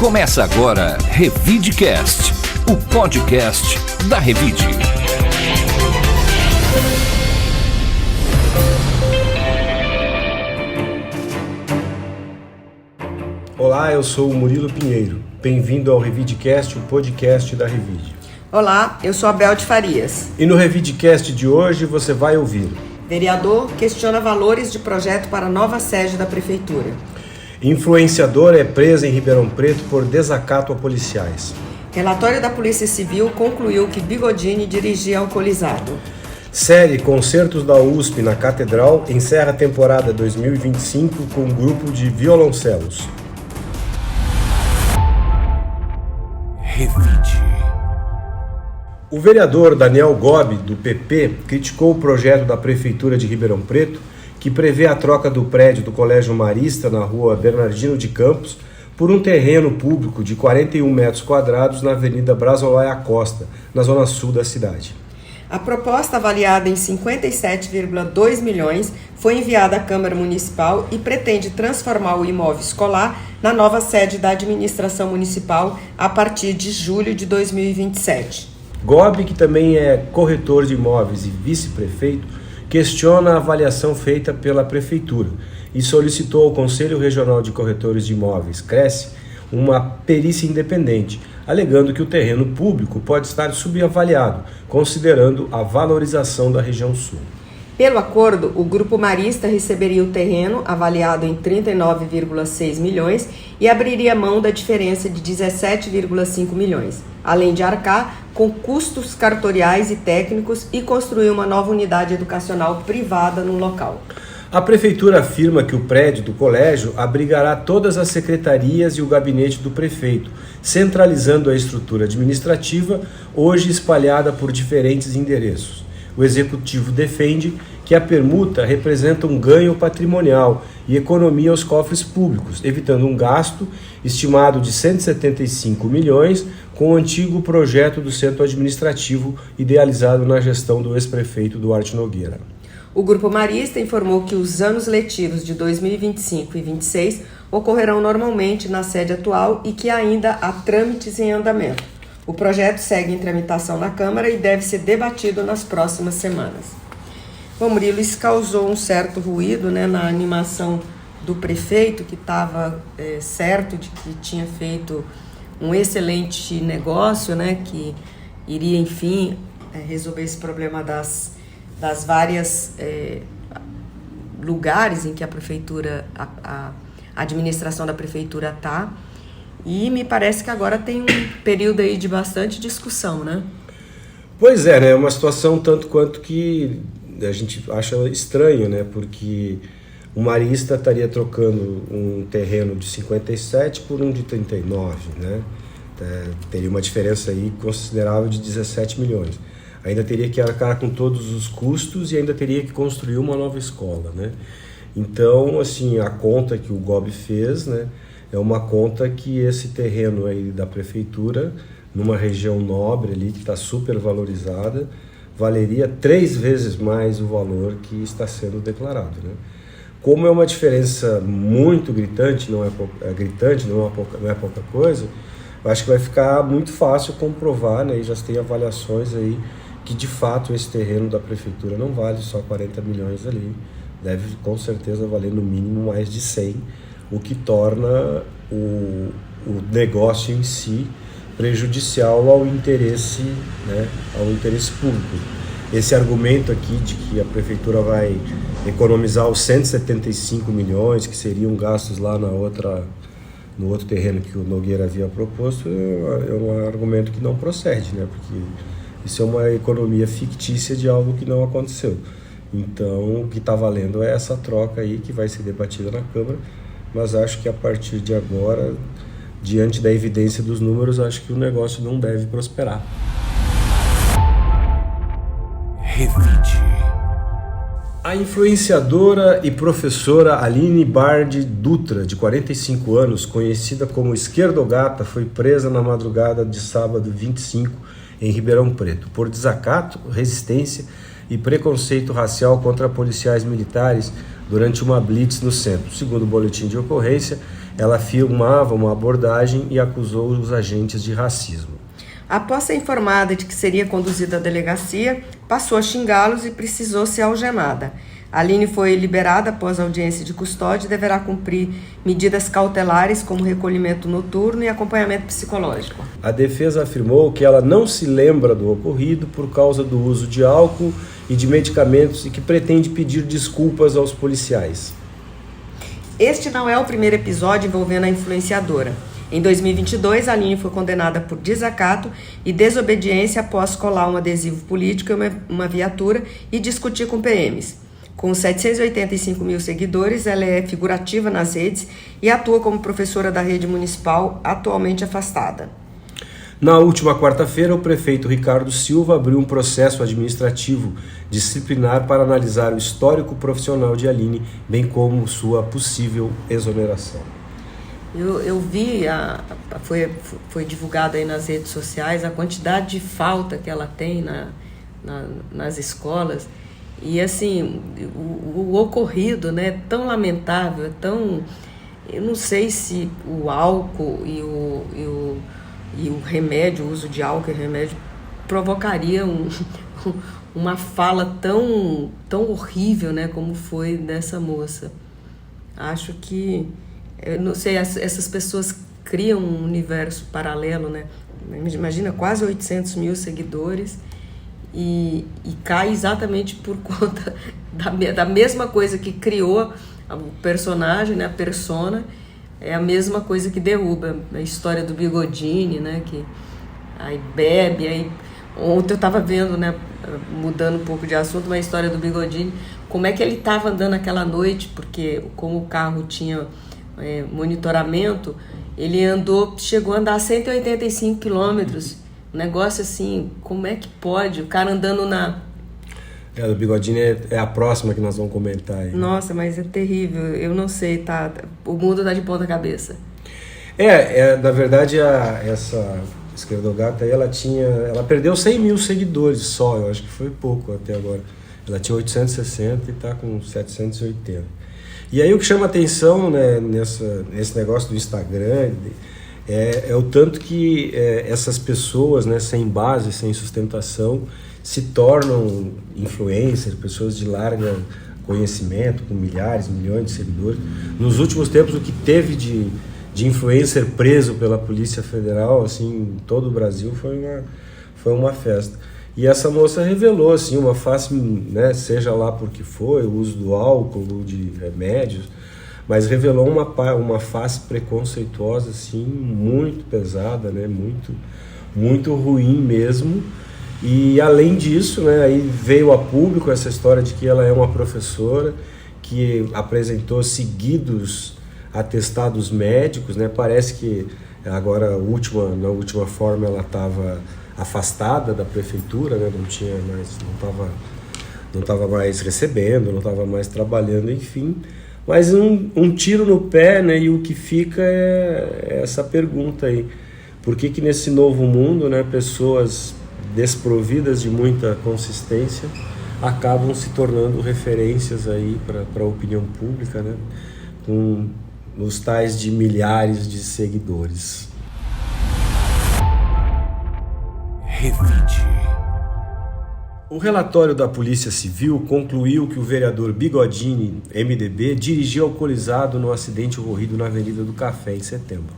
Começa agora Revidecast, o podcast da Revide. Olá, eu sou o Murilo Pinheiro. Bem-vindo ao Revidecast, o podcast da Revide. Olá, eu sou a Bel de Farias. E no Revidecast de hoje você vai ouvir: vereador questiona valores de projeto para nova sede da Prefeitura. Influenciadora é presa em Ribeirão Preto por desacato a policiais. Relatório da Polícia Civil concluiu que Bigodini dirigia alcoolizado. Série Concertos da USP na Catedral encerra a temporada 2025 com um grupo de violoncelos. Revide. O vereador Daniel Gobi, do PP, criticou o projeto da Prefeitura de Ribeirão Preto, que prevê a troca do prédio do Colégio Marista na rua Bernardino de Campos por um terreno público de 41 metros quadrados na Avenida Brasolaya Costa, na zona sul da cidade. A proposta, avaliada em 57,2 milhões, foi enviada à Câmara Municipal e pretende transformar o imóvel escolar na nova sede da administração municipal a partir de julho de 2027. Gobi, que também é corretor de imóveis e vice-prefeito, questiona a avaliação feita pela Prefeitura e solicitou ao Conselho Regional de Corretores de Imóveis, CRECE, uma perícia independente, alegando que o terreno público pode estar subavaliado, considerando a valorização da região sul. Pelo acordo, o Grupo Marista receberia o terreno, avaliado em 39,6 milhões, e abriria mão da diferença de 17,5 milhões, além de arcar com custos cartoriais e técnicos e construir uma nova unidade educacional privada no local. A Prefeitura afirma que o prédio do colégio abrigará todas as secretarias e o gabinete do prefeito, centralizando a estrutura administrativa, hoje espalhada por diferentes endereços. O Executivo defende que a permuta representa um ganho patrimonial e economia aos cofres públicos, evitando um gasto estimado de 175 milhões com o antigo projeto do centro administrativo idealizado na gestão do ex-prefeito Duarte Nogueira. O Grupo Marista informou que os anos letivos de 2025 e 2026 ocorrerão normalmente na sede atual e que ainda há trâmites em andamento. O projeto segue em tramitação na Câmara e deve ser debatido nas próximas semanas. Bom, Murilo, isso causou um certo ruído, na animação do prefeito, que estava certo de que tinha feito um excelente negócio, que iria, enfim, resolver esse problema das várias lugares em que a prefeitura, a administração da prefeitura está. E me parece que agora tem um período aí de bastante discussão, Pois é, é uma situação tanto quanto que a gente acha estranho, porque o Marista estaria trocando um terreno de 57 por um de 39, teria uma diferença aí considerável de 17 milhões. Ainda teria que arcar com todos os custos e ainda teria que construir uma nova escola, Então, assim, a conta que o Gobi fez, é uma conta que esse terreno aí da prefeitura, numa região nobre ali, que está super valorizada, valeria 3 vezes mais o valor que está sendo declarado. Como é uma diferença muito gritante, não é pouca coisa, eu acho que vai ficar muito fácil comprovar, e já tem avaliações aí que de fato esse terreno da prefeitura não vale só 40 milhões ali, deve com certeza valer no mínimo mais de 100, o que torna o negócio em si prejudicial ao interesse público. Esse argumento aqui de que a prefeitura vai economizar os 175 milhões que seriam gastos lá no outro terreno que o Nogueira havia proposto é um argumento que não procede, porque isso é uma economia fictícia de algo que não aconteceu. Então, o que está valendo é essa troca aí que vai ser debatida na Câmara, mas acho que a partir de agora, diante da evidência dos números, acho que o negócio não deve prosperar. Revide. A influenciadora e professora Aline Bardi Dutra, de 45 anos, conhecida como Esquerdogata, foi presa na madrugada de sábado 25 em Ribeirão Preto por desacato, resistência e preconceito racial contra policiais militares durante uma blitz no centro. Segundo o boletim de ocorrência, ela filmava uma abordagem e acusou os agentes de racismo. Após ser informada de que seria conduzida à delegacia, passou a xingá-los e precisou ser algemada. Aline foi liberada após audiência de custódia e deverá cumprir medidas cautelares como recolhimento noturno e acompanhamento psicológico. A defesa afirmou que ela não se lembra do ocorrido por causa do uso de álcool e de medicamentos e que pretende pedir desculpas aos policiais. Este não é o primeiro episódio envolvendo a influenciadora. Em 2022, Aline foi condenada por desacato e desobediência após colar um adesivo político em uma viatura e discutir com PMs. Com 785 mil seguidores, ela é figurativa nas redes e atua como professora da rede municipal, atualmente afastada. Na última quarta-feira, o prefeito Ricardo Silva abriu um processo administrativo disciplinar para analisar o histórico profissional de Aline, bem como sua possível exoneração. Eu vi, foi divulgado aí nas redes sociais a quantidade de falta que ela tem nas escolas. E assim, o ocorrido, né, tão lamentável, eu não sei se o álcool e o remédio, o uso de álcool e remédio provocaria uma fala tão horrível, né, como foi dessa moça. Acho que, eu não sei, essas pessoas criam um universo paralelo, né? Imagina, quase 800 mil seguidores. E cai exatamente por conta da mesma coisa que criou o personagem, né, a persona, é a mesma coisa que derruba. A história do Bigodini, né, que aí bebe, aí... Ontem eu estava vendo, né, mudando um pouco de assunto, uma história do Bigodini, como é que ele estava andando aquela noite, porque como o carro tinha monitoramento, ele chegou a andar 185 quilômetros. Um negócio assim, como é que pode? O cara andando O Bigodini é a próxima que nós vamos comentar aí. Nossa, mas é terrível. Eu não sei, o mundo tá de ponta cabeça. Na verdade, essa esquerdogata aí, ela perdeu 100 mil seguidores só, eu acho que foi pouco até agora. Ela tinha 860 e está com 780. E aí o que chama atenção, né, nesse negócio do Instagram é o tanto que essas pessoas, né, sem base, sem sustentação, se tornam influencers, pessoas de largo conhecimento, com milhares, milhões de seguidores. Nos últimos tempos, o que teve de influencer preso pela Polícia Federal, assim, em todo o Brasil, foi uma festa. E essa moça revelou, assim, uma face, né, seja lá por que foi, o uso do álcool, de remédios, mas revelou uma face preconceituosa, assim, muito pesada, né, muito, muito ruim mesmo. E além disso, né, aí veio a público essa história de que ela é uma professora que apresentou seguidos atestados médicos, né? Parece que agora na última forma ela estava afastada da prefeitura, né? Não estava mais recebendo, não estava mais trabalhando, enfim. Mas um tiro no pé, né? E o que fica é essa pergunta aí: por que nesse novo mundo, né, pessoas desprovidas de muita consistência acabam se tornando referências aí para a opinião pública, né, com os tais de milhares de seguidores? Revide. O relatório da Polícia Civil concluiu que o vereador Bigodini, MDB, dirigiu alcoolizado no acidente ocorrido na Avenida do Café em setembro.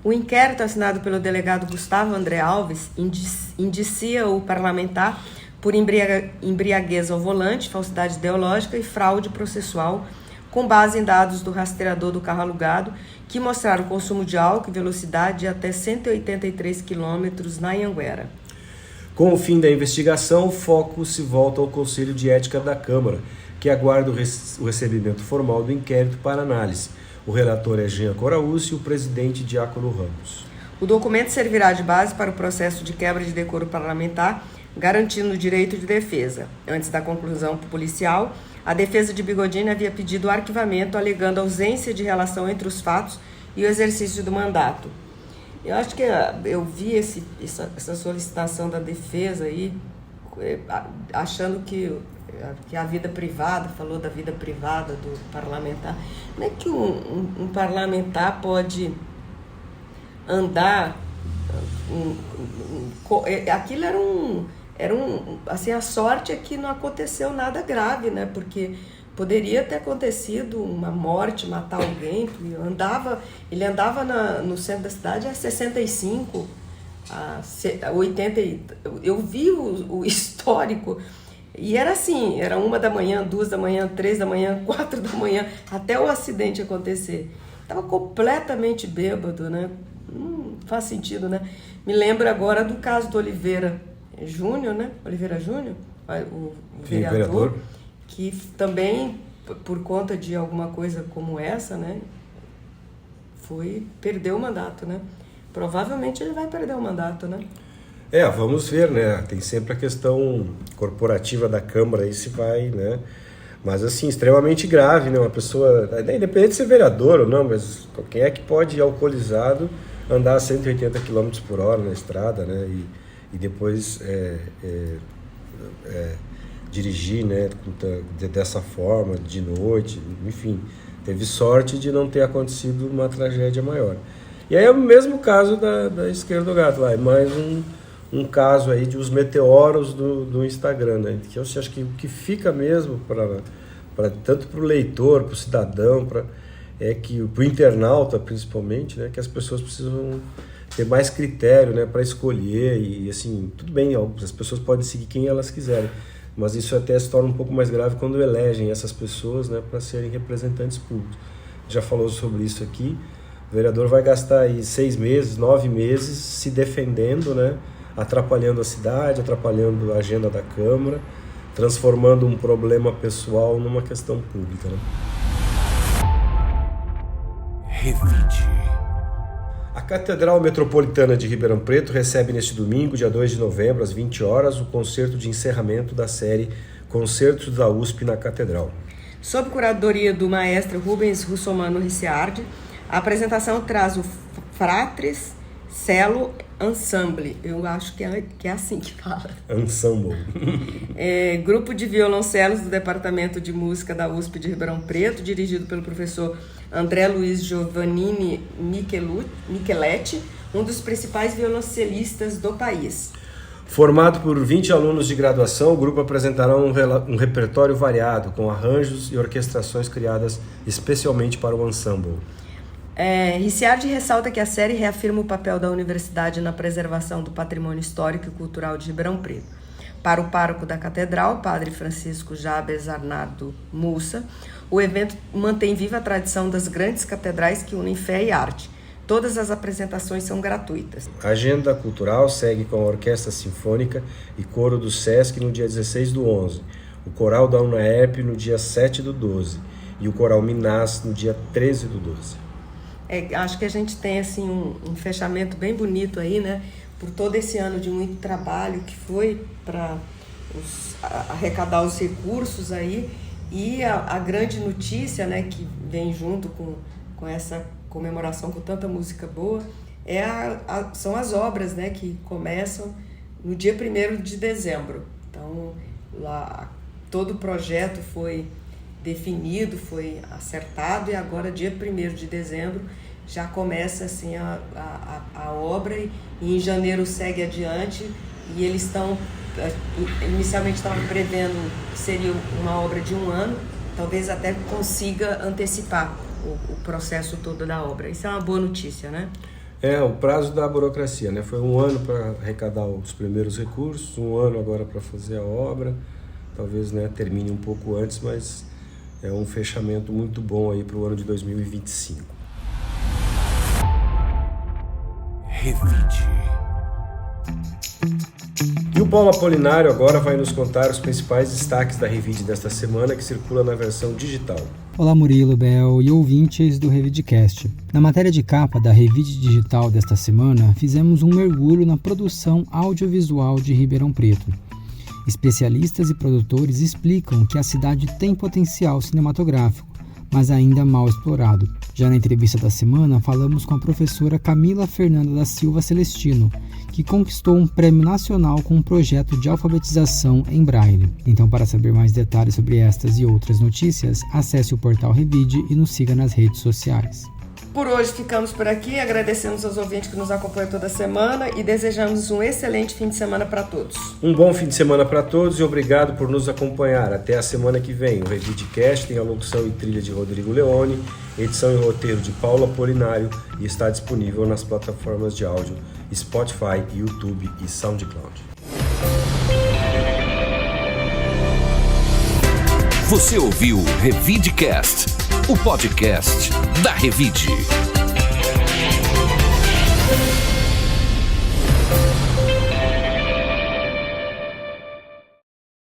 O inquérito assinado pelo delegado Gustavo André Alves indicia o parlamentar por embriaguez ao volante, falsidade ideológica e fraude processual, com base em dados do rastreador do carro alugado, que mostraram consumo de álcool e velocidade de até 183 km na Anhanguera. Com o fim da investigação, o foco se volta ao Conselho de Ética da Câmara, que aguarda o recebimento formal do inquérito para análise. O relator é Jean Coraúcio e o presidente Diácono Ramos. O documento servirá de base para o processo de quebra de decoro parlamentar, garantindo o direito de defesa. Antes da conclusão policial, a defesa de Bigodini havia pedido o arquivamento, alegando ausência de relação entre os fatos e o exercício do mandato. Eu acho que eu vi essa solicitação da defesa aí, achando que que a vida privada, falou da vida privada do parlamentar. Como é que um parlamentar pode andar... Aquilo era assim, a sorte é que não aconteceu nada grave, né? Porque poderia ter acontecido uma morte, matar alguém. Ele andava no centro da cidade a 65, a 80. Eu vi o histórico e era assim, era 1 da manhã, 2 da manhã, 3 da manhã, 4 da manhã, até o acidente acontecer. Estava completamente bêbado, né? Não faz sentido, né? Me lembro agora do caso do Oliveira Júnior, né? Oliveira Júnior, o vereador, que também, por conta de alguma coisa como essa, né? Perdeu o mandato, né? Provavelmente ele vai perder o mandato, né? Vamos ver, né? Tem sempre a questão corporativa da Câmara aí se vai, né? Mas assim, extremamente grave, né? Uma pessoa, independente de ser vereador ou não, mas quem é que pode ir alcoolizado andar a 180 km por hora na estrada, né? E depois dirigir, né? Dessa forma, de noite, enfim. Teve sorte de não ter acontecido uma tragédia maior. E aí é o mesmo caso da Isqueiro do Gato lá, é mais um caso aí de os meteoros do Instagram, né? Que eu acho que o que fica mesmo tanto para o leitor, para o cidadão, para o internauta principalmente, né? Que as pessoas precisam ter mais critério, né? Para escolher e assim, tudo bem, as pessoas podem seguir quem elas quiserem, mas isso até se torna um pouco mais grave quando elegem essas pessoas, né? Para serem representantes públicos. Já falou sobre isso aqui. O vereador vai gastar aí 6 meses, 9 meses se defendendo, né? Atrapalhando a cidade, atrapalhando a agenda da Câmara, transformando um problema pessoal numa questão pública, né? Revide. A Catedral Metropolitana de Ribeirão Preto recebe neste domingo, dia 2 de novembro, às 20 horas, o concerto de encerramento da série Concertos da USP na Catedral. Sob curadoria do maestro Rubens Russomano Ricciardi, a apresentação traz o Fratres Cello Ensemble, eu acho que é assim que fala. Ensemble. Grupo de violoncelos do Departamento de Música da USP de Ribeirão Preto, dirigido pelo professor André Luiz Giovannini Micheletti, um dos principais violoncelistas do país. Formado por 20 alunos de graduação, o grupo apresentará um repertório variado, com arranjos e orquestrações criadas especialmente para o ensemble. Ricciardi ressalta que a série reafirma o papel da universidade na preservação do patrimônio histórico e cultural de Ribeirão Preto. Para o pároco da catedral, padre Francisco Jabes Arnardo Mussa, o evento mantém viva a tradição das grandes catedrais que unem fé e arte. Todas as apresentações são gratuitas. A agenda cultural segue com a Orquestra Sinfônica e Coro do Sesc no dia 16/11, o Coral da UNAERP no dia 7/12 e o Coral Minas no dia 13/12. Acho que a gente tem assim, um fechamento bem bonito aí, né? Por todo esse ano de muito trabalho que foi para arrecadar os recursos aí. E a grande notícia, né, que vem junto com essa comemoração com tanta música boa são as obras, né, que começam no dia 1º de dezembro. Então, lá todo o projeto foi definido, foi acertado e agora, dia 1º de dezembro, já começa assim, a obra e em janeiro segue adiante e eles inicialmente estavam prevendo que seria uma obra de 1 ano, talvez até consiga antecipar o processo todo da obra. Isso é uma boa notícia, né? O prazo da burocracia, né? Foi 1 ano para arrecadar os primeiros recursos, 1 ano agora para fazer a obra, talvez, né, termine um pouco antes, mas é um fechamento muito bom aí para o ano de 2025. Revide. E o Paulo Apolinário agora vai nos contar os principais destaques da Revide desta semana, que circula na versão digital. Olá Murilo, Bel e ouvintes do Revidecast. Na matéria de capa da Revide Digital desta semana, fizemos um mergulho na produção audiovisual de Ribeirão Preto. Especialistas e produtores explicam que a cidade tem potencial cinematográfico, mas ainda mal explorado. Já na entrevista da semana, falamos com a professora Camila Fernanda da Silva Celestino, que conquistou um prêmio nacional com um projeto de alfabetização em Braille. Então, para saber mais detalhes sobre estas e outras notícias, acesse o portal Revide e nos siga nas redes sociais. Por hoje ficamos por aqui, agradecemos aos ouvintes que nos acompanham toda semana e desejamos um excelente fim de semana para todos. Um bom fim de semana para todos e obrigado por nos acompanhar. Até a semana que vem. O Revidecast tem a locução e trilha de Rodrigo Leone, edição e roteiro de Paulo Apolinário e está disponível nas plataformas de áudio Spotify, YouTube e SoundCloud. Você ouviu o Revidecast, o podcast da Revide.